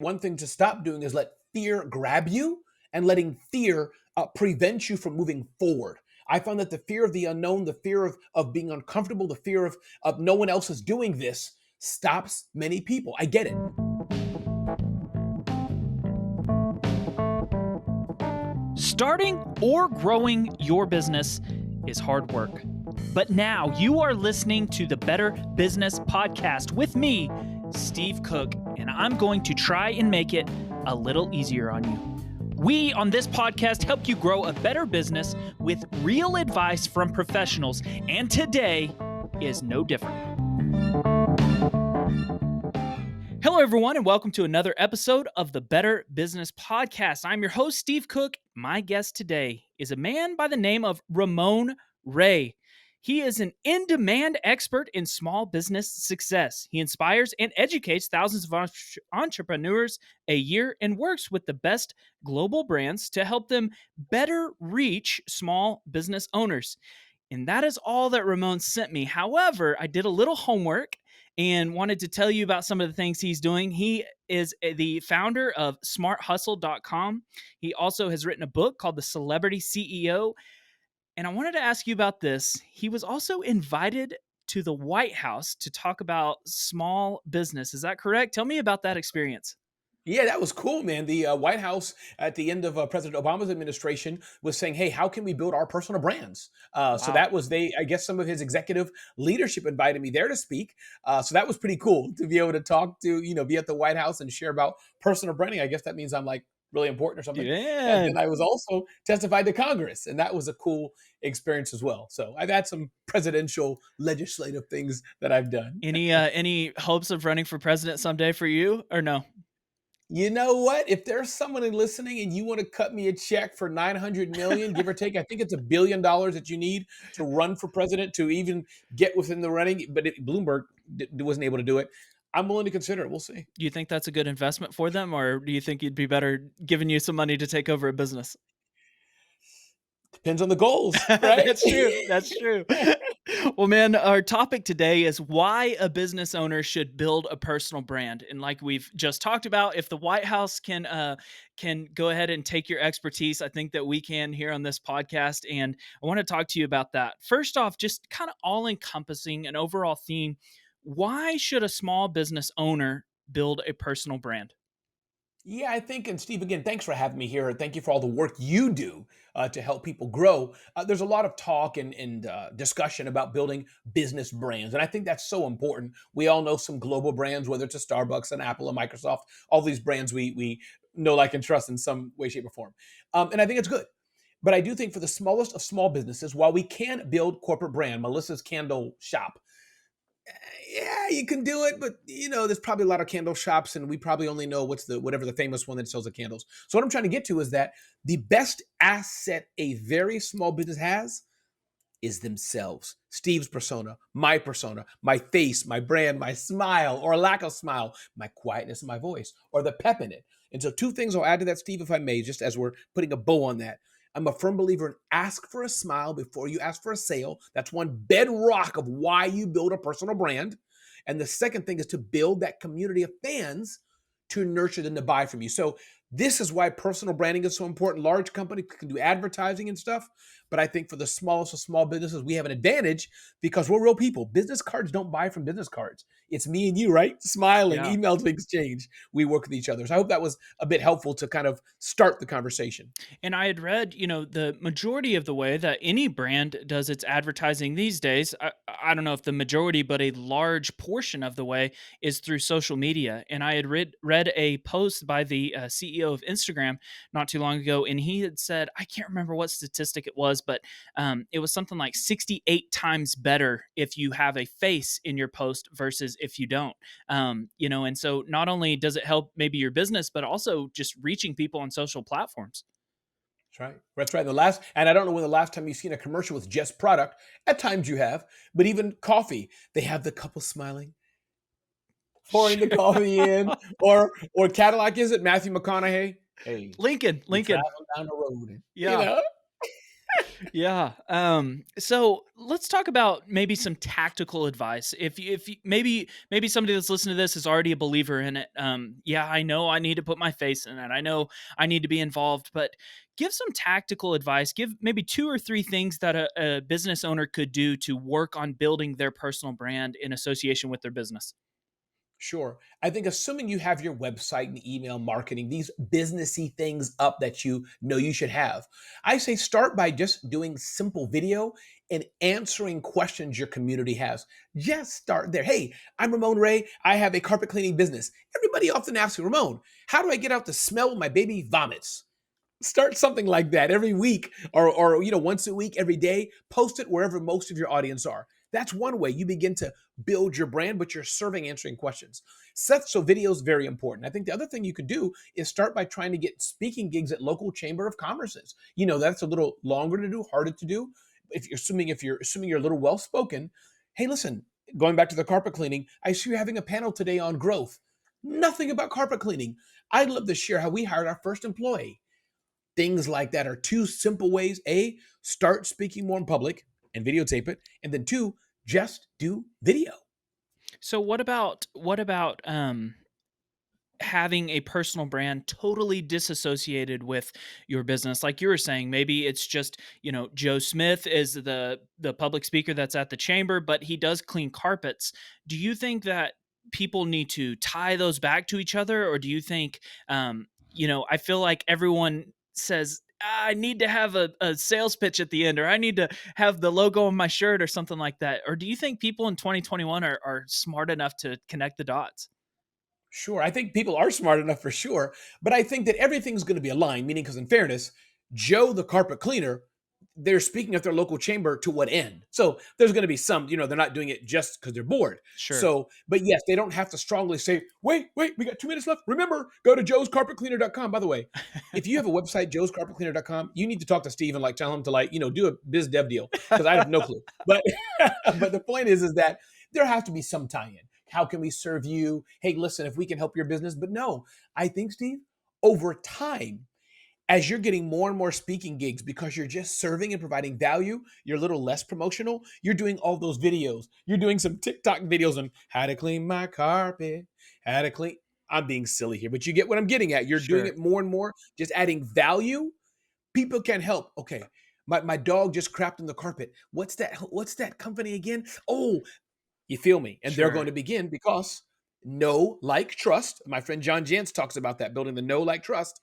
one thing to stop doing is let fear grab you and letting fear prevent you from moving forward. I found that the fear of the unknown, the fear of being uncomfortable, the fear of no one else is doing this stops many people. I get it. Starting or growing your business is hard work. But now you are listening to the Better Business Podcast with me, Steve Cook, and I'm going to try and make it a little easier on you. We on this podcast help you grow a better business with real advice from professionals, and today is no different. Hello, everyone, and welcome to another episode of the Better Business Podcast. I'm your host, Steve Cook. My guest today is a man by the name of Ramon Ray. He is an in-demand expert in small business success. He inspires and educates thousands of entrepreneurs a year and works with the best global brands to help them better reach small business owners. And that is all that Ramon sent me. However, I did a little homework and wanted to tell you about some of the things he's doing. He is the founder of smarthustle.com. He also has written a book called The Celebrity CEO. And I wanted to ask you about this. He was also invited to the White House to talk about small business. Is that correct? Tell me about that experience. Yeah, that was cool, man. The White House at the end of President Obama's administration was saying, "Hey, how can we build our personal brands?" So Wow. that was I guess some of his executive leadership invited me there to speak. So that was pretty cool to be able to talk to, be at the White House and share about personal branding. I guess that means I'm like really important or something. And Yeah. then I was also testified to Congress, and that was a cool experience as well. So I've had some presidential legislative things that I've done. Any hopes of running for president someday for you or no? You know what? If there's someone listening and you want to cut me a check for 900 million, give or take, I think it's $1 billion that you need to run for president to even get within the running. But Bloomberg wasn't able to do it. I'm willing to consider it. We'll see. Do you think that's a good investment for them, or do you think you'd be better giving you some money to take over a business? Depends on the goals, right? That's true. That's true. Well, man, our topic today is why a business owner should build a personal brand. And like we've just talked about, if the White House can go ahead and take your expertise, I think that we can here on this podcast. And I want to talk to you about that. First off, just kind of all encompassing an overall theme. Why should a small business owner build a personal brand? Yeah, I think, and Steve, again, thanks for having me here. Thank you for all the work you do to help people grow. There's a lot of talk and discussion about building business brands, and I think that's so important. We all know some global brands, whether it's a Starbucks, an Apple, a Microsoft, all these brands we know, like, and trust in some way, shape, or form. And I think it's good. But I do think for the smallest of small businesses, while we can build corporate brand, Melissa's Candle Shop, yeah, you can do it, but there's probably a lot of candle shops, and we probably only know whatever the famous one that sells the candles. So what I'm trying to get to is that the best asset a very small business has is themselves. Steve's persona, my face, my brand, my smile or lack of smile, my quietness in my voice, or the pep in it. And so two things I'll add to that, Steve, if I may, just as we're putting a bow on that. I'm a firm believer in ask for a smile before you ask for a sale. That's one bedrock of why you build a personal brand. And the second thing is to build that community of fans to nurture them to buy from you. So this is why personal branding is so important. Large companies can do advertising and stuff, but I think for the smallest of small businesses, we have an advantage because we're real people. Business cards don't buy from business cards. It's me and you, right? Smiling, Yeah. emails we exchange. We work with each other. So I hope that was a bit helpful to kind of start the conversation. And I had read, the majority of the way that any brand does its advertising these days, I don't know if the majority, but a large portion of the way is through social media. And I had read a post by the CEO of Instagram not too long ago, and he had said, I can't remember what statistic it was, but it was something like 68 times better if you have a face in your post versus if you don't. And so not only does it help maybe your business, but also just reaching people on social platforms. That's right. That's right. And I don't know when the last time you've seen a commercial with just product. At times you have, but even coffee, they have the couple smiling, pouring the coffee in, or Cadillac, is it Matthew McConaughey? Hey, Lincoln. we travel down the road, Yeah. Yeah. So let's talk about maybe some tactical advice. Maybe somebody that's listening to this is already a believer in it. Yeah, I know I need to put my face in it. I know I need to be involved, but give some tactical advice. Give maybe two or three things that a business owner could do to work on building their personal brand in association with their business. Sure. I think assuming you have your website and email marketing, these businessy things up that you know you should have, I say start by just doing simple video and answering questions your community has. Just start there. Hey, I'm Ramon Ray. I have a carpet cleaning business. Everybody often asks me, Ramon, how do I get out the smell when my baby vomits? Start something like that every week or once a week, every day. Post it wherever most of your audience are. That's one way you begin to build your brand, but you're serving answering questions. So video is very important. I think the other thing you could do is start by trying to get speaking gigs at local chamber of commerces. That's a little longer to do, harder to do. If you're assuming you're a little well spoken, hey, listen, going back to the carpet cleaning, I see you're having a panel today on growth. Nothing about carpet cleaning. I'd love to share how we hired our first employee. Things like that are two simple ways. A, start speaking more in public and videotape it. And then two, just do video. So what about having a personal brand totally disassociated with your business? Like you were saying, maybe it's just, Joe Smith is the public speaker that's at the chamber, but he does clean carpets. Do you think that people need to tie those back to each other, or do you think, I feel like everyone says, I need to have a sales pitch at the end, or I need to have the logo on my shirt or something like that. Or do you think people in 2021 are smart enough to connect the dots? Sure. I think people are smart enough for sure. But I think that everything's going to be aligned, meaning, because in fairness, Joe, the carpet cleaner, they're speaking at their local chamber to what end? So there's going to be some, they're not doing it just because they're bored. Sure. So, but yes, they don't have to strongly say, wait, we got 2 minutes left. Remember, go to joescarpetcleaner.com. By the way, if you have a website, joescarpetcleaner.com, you need to talk to Steve and tell him to do a biz dev deal, because I have no clue. But but the point is that there has to be some tie-in. How can we serve you? Hey, listen, if we can help your business. But no, I think, Steve, over time, as you're getting more and more speaking gigs because you're just serving and providing value, you're a little less promotional. You're doing all those videos. You're doing some TikTok videos on how to clean my carpet, how to clean. I'm being silly here, but you get what I'm getting at. You're doing Sure. it more and more, just adding value. People can help. Okay. My dog just crapped on the carpet. What's that company again? Oh, you feel me? And they're going Sure. to begin because know, like, trust. My friend John Jantz talks about that, building the know, like, trust.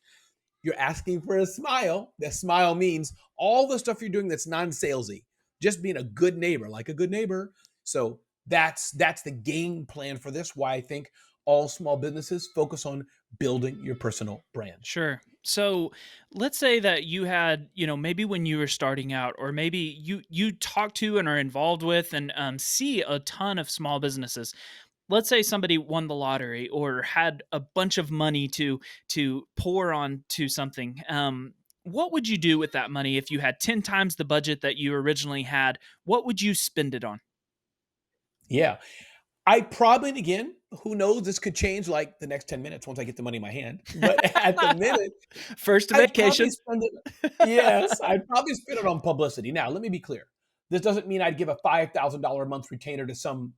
You're asking for a smile. That smile means all the stuff you're doing that's non-salesy. Just being a good neighbor, like a good neighbor. So that's the game plan for this. Why I think all small businesses focus on building your personal brand. Sure. So let's say that you had, maybe when you were starting out, or maybe you talk to and are involved with and see a ton of small businesses. Let's say somebody won the lottery or had a bunch of money to pour on to something. What would you do with that money if you had 10 times the budget that you originally had? What would you spend it on? Yeah. I probably, and again, who knows, this could change like the next 10 minutes once I get the money in my hand. But at the minute, First I'd probably vacation. spend it. Yes, I'd probably spend it on publicity. Now, let me be clear. This doesn't mean I'd give a $5,000 a month retainer to some,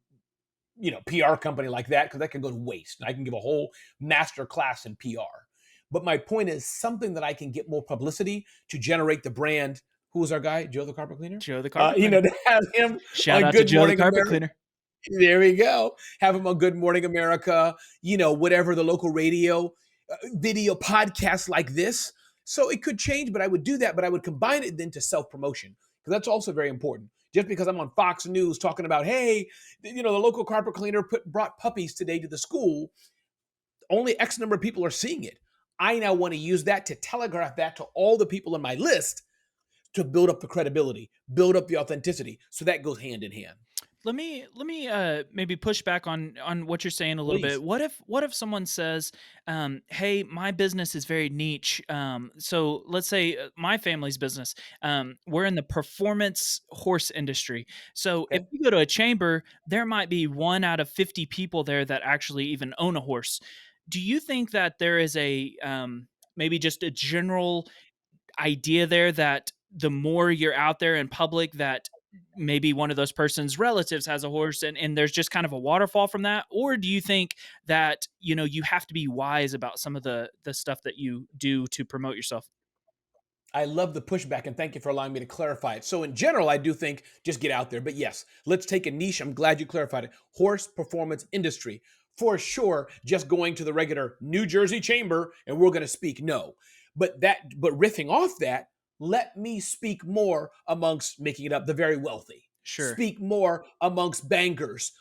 PR company like that, because that could go to waste. And I can give a whole master class in PR. But my point is something that I can get more publicity to generate the brand. Who was our guy? Joe the carpet cleaner? Joe the carpet cleaner. To have him Shout on out to Good Joe the Morning carpet America. cleaner. There we go. Have him on Good Morning America, whatever the local radio, video podcasts like this. So it could change, but I would do that. But I would combine it then to self promotion, because that's also very important. Just because I'm on Fox News talking about, hey, the local carpet cleaner brought puppies today to the school, only X number of people are seeing it. I now want to use that to telegraph that to all the people on my list to build up the credibility, build up the authenticity. So that goes hand in hand. Let me maybe push back on what you're saying a little bit. Please. What if someone says, "Hey, my business is very niche." So let's say my family's business. We're in the performance horse industry. So if Okay. you go to a chamber, there might be 1 out of 50 people there that actually even own a horse. Do you think that there is a maybe just a general idea there that the more you're out there in public that maybe one of those person's relatives has a horse, and there's just kind of a waterfall from that? Or do you think that, you have to be wise about some of the stuff that you do to promote yourself? I love the pushback and thank you for allowing me to clarify it. So, in general, I do think just get out there. But yes, let's take a niche. I'm glad you clarified it. Horse performance industry. For sure, just going to the regular New Jersey Chamber and we're going to speak. No. But riffing off that, let me speak more amongst making it up the very wealthy. Sure. Speak more amongst bankers.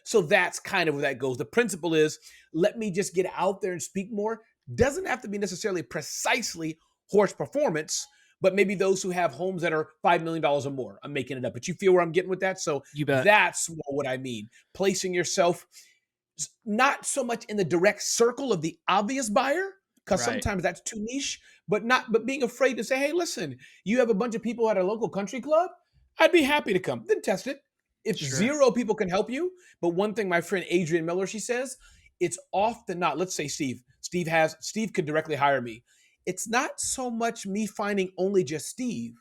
So that's kind of where that goes. The principle is let me just get out there and speak more. Doesn't have to be necessarily precisely horse performance, but maybe those who have homes that are $5 million or more. I'm making it up, but you feel where I'm getting with that. So You bet. that's more what I mean. Placing yourself not so much in the direct circle of the obvious buyer, because Right. sometimes that's too niche, but being afraid to say, hey, listen, you have a bunch of people at a local country club. I'd be happy to come. Then test it. If Sure. zero people can help you, but one thing my friend Adrian Miller, she says, it's often not, let's say Steve could directly hire me. It's not so much me finding only just Steve,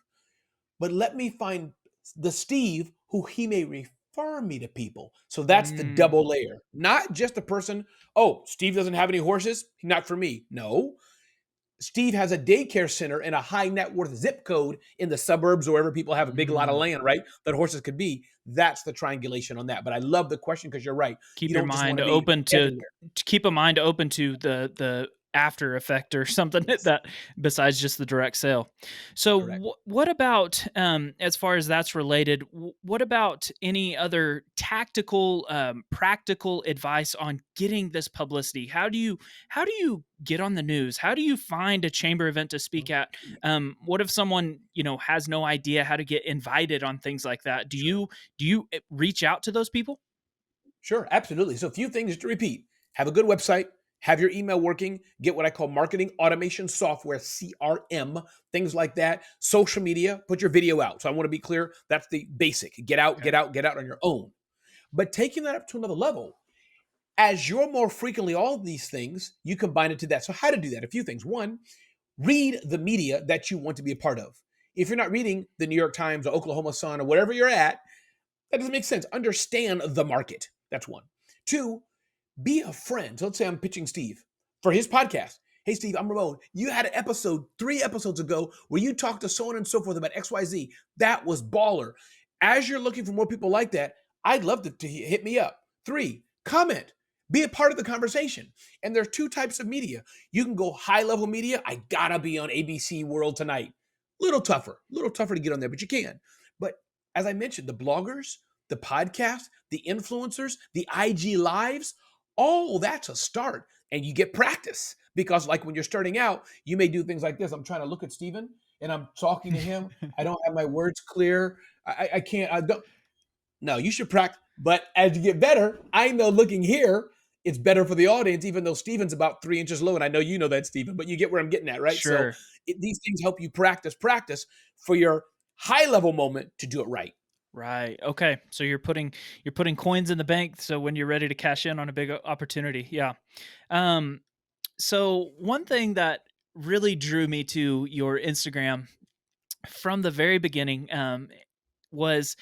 but let me find the Steve who he may refer me to people. So that's the Mm, double layer. Not just a person, oh, Steve doesn't have any horses, not for me. No. Steve has a daycare center in a high net worth zip code in the suburbs or wherever people have a big lot of mm. land, right? That horses could be. That's the triangulation on that. But I love the question because you're right. You Keep your don't just want mind to be open everywhere. to keep a mind open to the after effect or something Yes, that besides just the direct sale. So correct. what about, as far as that's related, what about any other tactical, practical advice on getting this publicity? How do you get on the news? How do you find a chamber event to speak at? What if someone, has no idea how to get invited on things like that? Do Sure. you do you reach out to those people? Sure, absolutely. So a few things to repeat. Have a good website, have your email working, get what I call marketing automation software, CRM, things like that. Social media, put your video out. So I want to be clear, that's the basic. Get out, Okay. get out, get out on your own. But taking that up to another level, as you're more frequently all of these things, you combine it to that. So how to do that? A few things. One, read the media that you want to be a part of. If you're not reading the New York Times or Oklahoma Sun or wherever you're at, that doesn't make sense. Understand the market. That's one. Two, be a friend. So let's say I'm pitching Steve for his podcast. Hey, Steve, I'm Ramon. You had an episode 3 episodes ago where you talked to so on and so forth about XYZ. That was baller. As you're looking for more people like that, I'd love to hit me up. Three, comment. Be a part of the conversation. And there's two types of media. You can go high level media. I gotta be on ABC World Tonight. Little tougher to get on there, but you can. But as I mentioned, the bloggers, the podcasts, the influencers, the IG lives, all that's a start. And you get practice because, like when you're starting out, you may do things like this. I'm trying to look at Steven and I'm talking to him. I don't have my words clear. I can't, I don't. No, you should practice. But as you get better, I know looking here, it's better for the audience, even though Steven's about 3 inches low. And I know you know that, Steven, but you get where I'm getting at, right? So Sure. these things help you practice for your high level moment to do it right. Right. Okay. So you're putting coins in the bank so when you're ready to cash in on a big opportunity. Yeah. Um so one thing that really drew me to your Instagram from the very beginning, was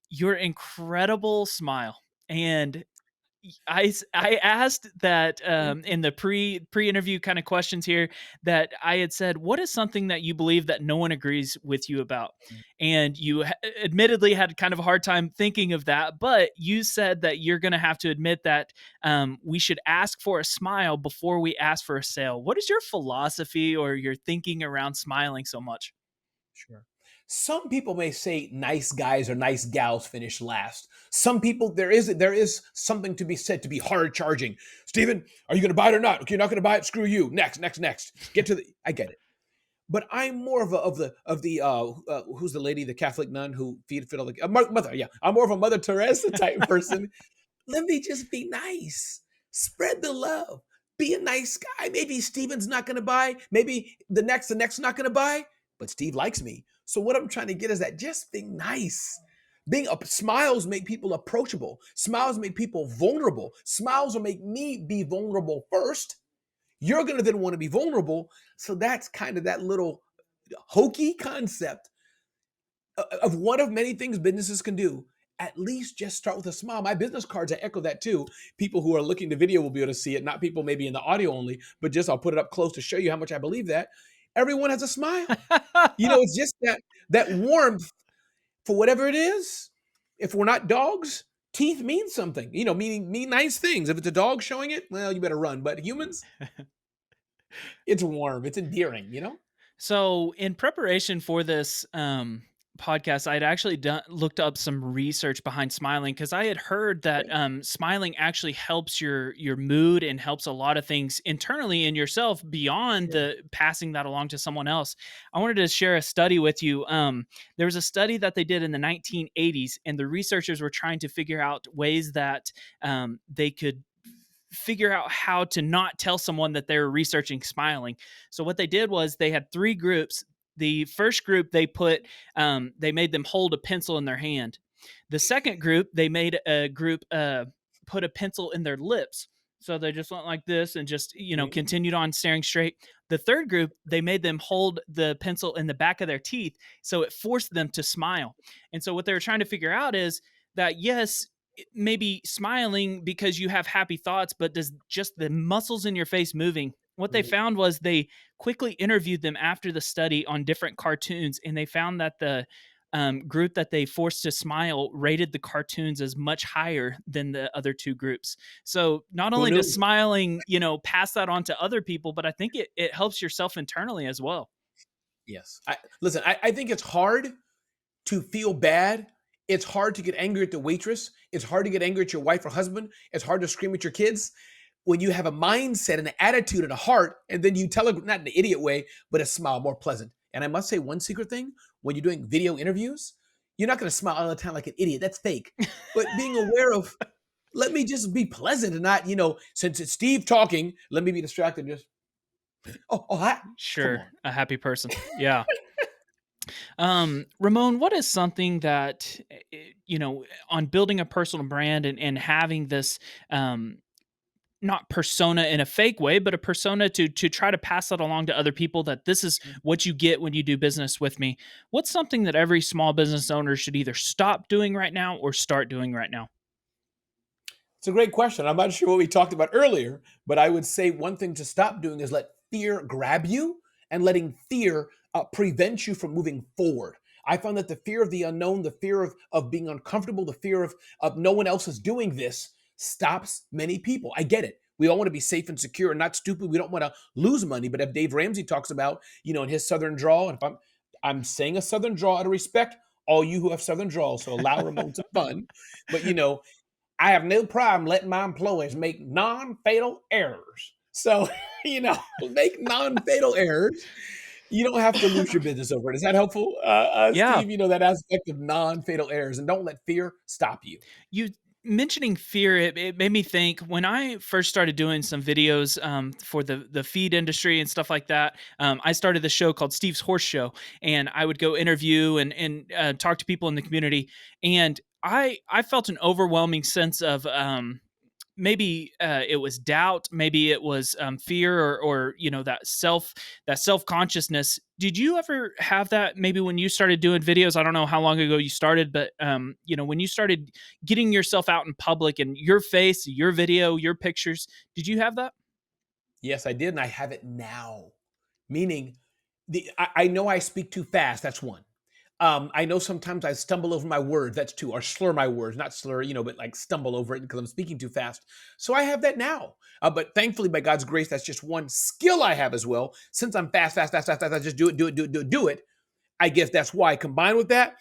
your incredible smile. And I asked that, in the pre-interview kind of questions here, that I had said, "What is something that you believe that no one agrees with you about?" And you admittedly had kind of a hard time thinking of that, but you said that you're going to have to admit that, we should ask for a smile before we ask for a sale. What is your philosophy or your thinking around smiling so much? Sure. Some people may say nice guys or nice gals finish last. Some people there is something to be said to be hard charging. Steven, are you going to buy it or not? Okay, you're not going to buy it. Screw you. Next. Get to the. I get it. But I'm more of the who's the lady, the Catholic nun who feed all the mother. Yeah, I'm more of a Mother Teresa type person. Let me just be nice. Spread the love. Be a nice guy. Maybe Steven's not going to buy. Maybe the next not going to buy. But Steve likes me. So what I'm trying to get is that just being nice. Being up smiles make people approachable. Smiles make people vulnerable. Smiles will make me be vulnerable first. You're going to then want to be vulnerable. So that's kind of that little hokey concept. of one of many things businesses can do, at least just start with a smile. My business cards, I echo that too. People who are looking to video will be able to see it, not people maybe in the audio only, but just I'll put it up close to show you how much I believe that. Everyone has a smile. It's just that warmth for whatever it is. If we're not dogs, teeth mean something, mean nice things. If it's a dog showing it, well, you better run. But humans, it's warm, it's endearing. So, in preparation for this podcast, I'd actually looked up some research behind smiling because I had heard that Okay. smiling actually helps your mood and helps a lot of things internally in yourself beyond Sure. the passing that along to someone else. I wanted to share a study with you. There was a study that they did in the 1980s, and the researchers were trying to figure out ways that they could figure out how to not tell someone that they were researching smiling. So what they did was they had three groups. The first group they made them hold a pencil in their hand. The second group they made a group put a pencil in their lips. So they just went like this and just Okay. continued on staring straight. The third group they made them hold the pencil in the back of their teeth, so it forced them to smile. And so what they were trying to figure out is that yes, maybe smiling because you have happy thoughts, but does just the muscles in your face moving? What they Right. found was they quickly interviewed them after the study on different cartoons, and they found that the group that they forced to smile rated the cartoons as much higher than the other two groups. So not Who only does knew? smiling, pass that on to other people, but I think it helps yourself internally as well. Yes. Listen, I think it's hard to feel bad. It's hard to get angry at the waitress. It's hard to get angry at your wife or husband. It's hard to scream at your kids when you have a mindset and an attitude and a heart, and then you tell it not in an idiot way, but a smile, more pleasant. And I must say, one secret thing: when you're doing video interviews, you're not going to smile all the time like an idiot. That's fake. But being aware of, let me just be pleasant and not, since it's Steve talking, let me be distracted. Just, hi. Come Sure, on. a happy person. Yeah. Ramon, what is something that on building a personal brand and having this not persona in a fake way, but a persona to try to pass that along to other people that this is what you get when you do business with me. What's something that every small business owner should either stop doing right now or start doing right now? It's a great question. I'm not sure what we talked about earlier, but I would say one thing to stop doing is let fear grab you and letting fear prevent you from moving forward. I found that the fear of the unknown, the fear of being uncomfortable, the fear of no one else is doing this stops many people. I get it. We all want to be safe and secure and not stupid. We don't want to lose money. But if Dave Ramsey talks about, in his Southern drawl, and if I'm saying a Southern drawl out of respect, all you who have Southern drawl, so allow Ramon some fun. But I have no problem letting my employees make non-fatal errors. So, make non-fatal errors. You don't have to lose your business over it. Is that helpful, Yeah, Steve? That aspect of non-fatal errors, and don't let fear stop you. you mentioning fear, it made me think when I first started doing some videos for the feed industry and stuff like that. I started the show called Steve's Horse Show, and I would go interview and talk to people in the community, and I felt an overwhelming sense of maybe it was doubt, maybe it was fear, or that self consciousness. Did you ever have that maybe when you started doing videos? I don't know how long ago you started, but when you started getting yourself out in public and your face, your video, your pictures, did you have that? Yes, I did, and I have it now. Meaning, I know I speak too fast. That's one. I know sometimes I stumble over my words. That's two, or slur my words, not slur, but like stumble over it because I'm speaking too fast. So I have that now. But thankfully, by God's grace, that's just one skill I have as well. Since I'm fast, fast, fast, fast, fast, I just do it, do it, do it, do it, do it. I guess that's why. Combined with that,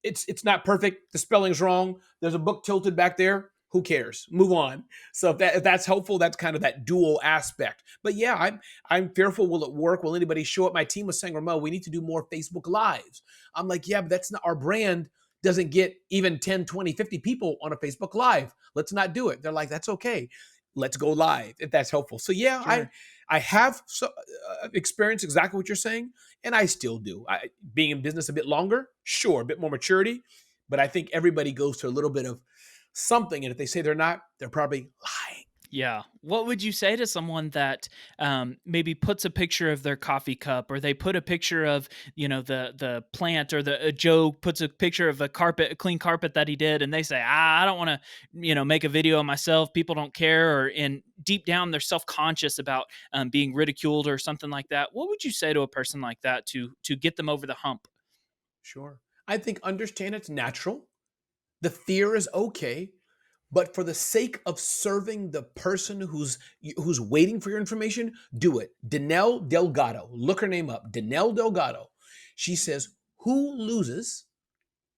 it's not perfect. The spelling's wrong. There's a book tilted back there. Who cares? Move on. So if that's helpful, that's kind of that dual aspect. But yeah, I'm fearful. Will it work? Will anybody show up? My team was saying, Ramon, we need to do more Facebook Lives. I'm like, yeah, but that's not our brand. Doesn't get even 10, 20, 50 people on a Facebook Live. Let's not do it. They're like, that's okay. Let's go live if that's helpful. So yeah, I Sure. I have experienced exactly what you're saying, and I still do. Being in business a bit longer, sure, a bit more maturity, but I think everybody goes to a little bit of something, and if they say they're not, they're probably lying. Yeah. What would you say to someone that maybe puts a picture of their coffee cup, or they put a picture of, the plant, or Joe puts a picture of a clean carpet that he did, and they say, I don't want to, make a video of myself. People don't care, or in deep down they're self conscious about being ridiculed or something like that. What would you say to a person like that to get them over the hump? Sure. I think understand it's natural. The fear is okay. But for the sake of serving the person who's waiting for your information, do it. Danelle Delgado, look her name up. Danelle Delgado. She says, "Who loses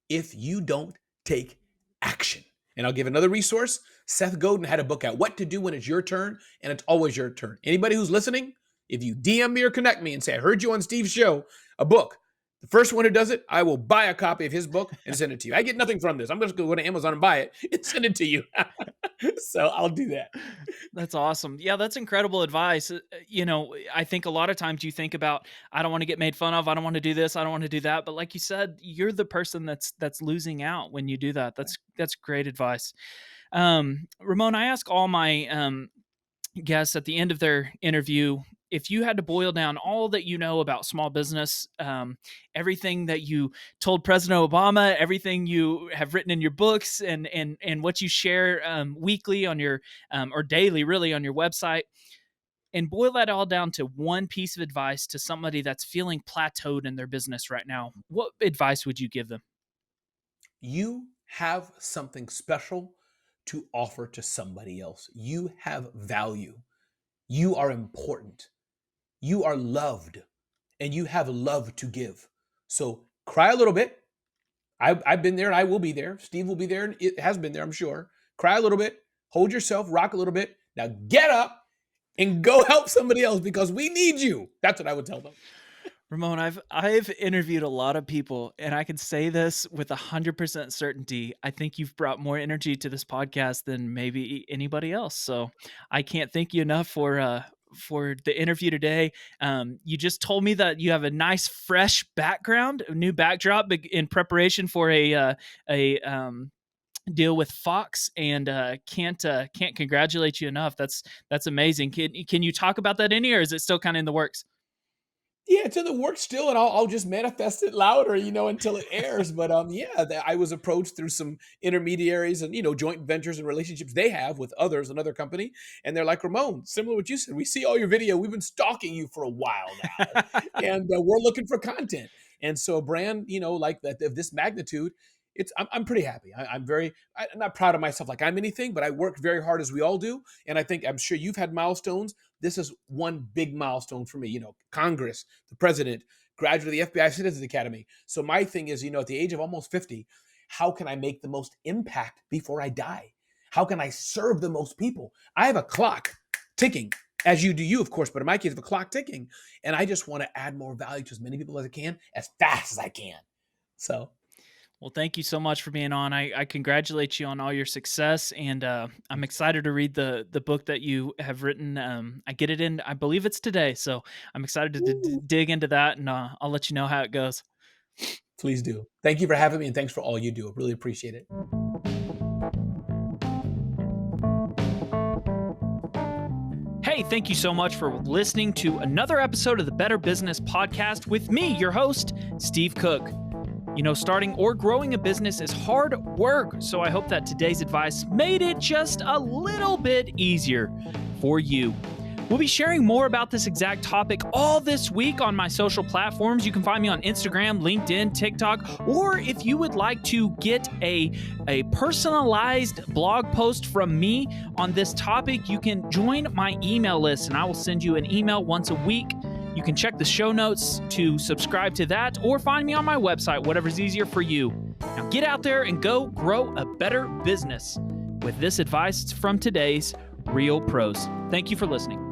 if you don't take action?" And I'll give another resource. Seth Godin had a book out, What to Do When It's Your Turn, and it's always your turn. Anybody who's listening, if you DM me or connect me and say, I heard you on Steve's show, a book, the first one who does it, I will buy a copy of his book and send it to you. I get nothing from this. I'm just going to go to Amazon and buy it and send it to you. So I'll do that. That's awesome. Yeah, that's incredible advice. I think a lot of times you think about, I don't want to get made fun of, I don't want to do this, I don't want to do that, but like you said, you're the person that's losing out when you do that. That's great advice. Ramon, I ask all my guests at the end of their interview, if you had to boil down all that you know about small business, everything that you told President Obama, everything you have written in your books, and what you share weekly on your or daily, really, on your website, and boil that all down to one piece of advice to somebody that's feeling plateaued in their business right now, what advice would you give them? You have something special to offer to somebody else. You have value. You are important. You are loved, and you have love to give. So cry a little bit. I've been there and I will be there. Steve will be there and it has been there, I'm sure. Cry a little bit, hold yourself, rock a little bit. Now get up and go help somebody else because we need you. That's what I would tell them. Ramon, I've interviewed a lot of people, and I can say this with 100% certainty. I think you've brought more energy to this podcast than maybe anybody else. So I can't thank you enough for the interview today. You just told me that you have a nice, fresh background, a new backdrop in preparation for a deal with Fox, and can't congratulate you enough. That's amazing. Can you talk about that any, or is it still kind of in the works? Yeah, it's in the works still, and I'll just manifest it louder, until it airs. But yeah, I was approached through some intermediaries and joint ventures and relationships they have with others, another company, and they're like, Ramon, similar to what you said, we see all your video, we've been stalking you for a while now, and we're looking for content. And so a brand, like that of this magnitude, I'm pretty happy. I'm not proud of myself like I'm anything, but I work very hard as we all do, and I'm sure you've had milestones. This is one big milestone for me. Congress, the president, graduate of the FBI Citizens Academy. So my thing is, at the age of almost 50, how can I make the most impact before I die? How can I serve the most people? I have a clock ticking, as you do, of course, but in my case, I have a clock ticking, and I just want to add more value to as many people as I can, as fast as I can. So. Well, thank you so much for being on. I congratulate you on all your success, and I'm excited to read the book that you have written. I get it in, I believe it's today, so I'm excited to dig into that, and I'll let you know how it goes. Please do. Thank you for having me, and thanks for all you do. I really appreciate it. Hey, thank you so much for listening to another episode of the Better Business Podcast with me, your host, Steve Cook. Starting or growing a business is hard work, so I hope that today's advice made it just a little bit easier for you. We'll be sharing more about this exact topic all this week on my social platforms. You can find me on Instagram, LinkedIn, TikTok, or if you would like to get a personalized blog post from me on this topic, you can join my email list, and I will send you an email once a week. You can check the show notes to subscribe to that, or find me on my website, whatever's easier for you. Now get out there and go grow a better business with this advice from today's Real Pros. Thank you for listening.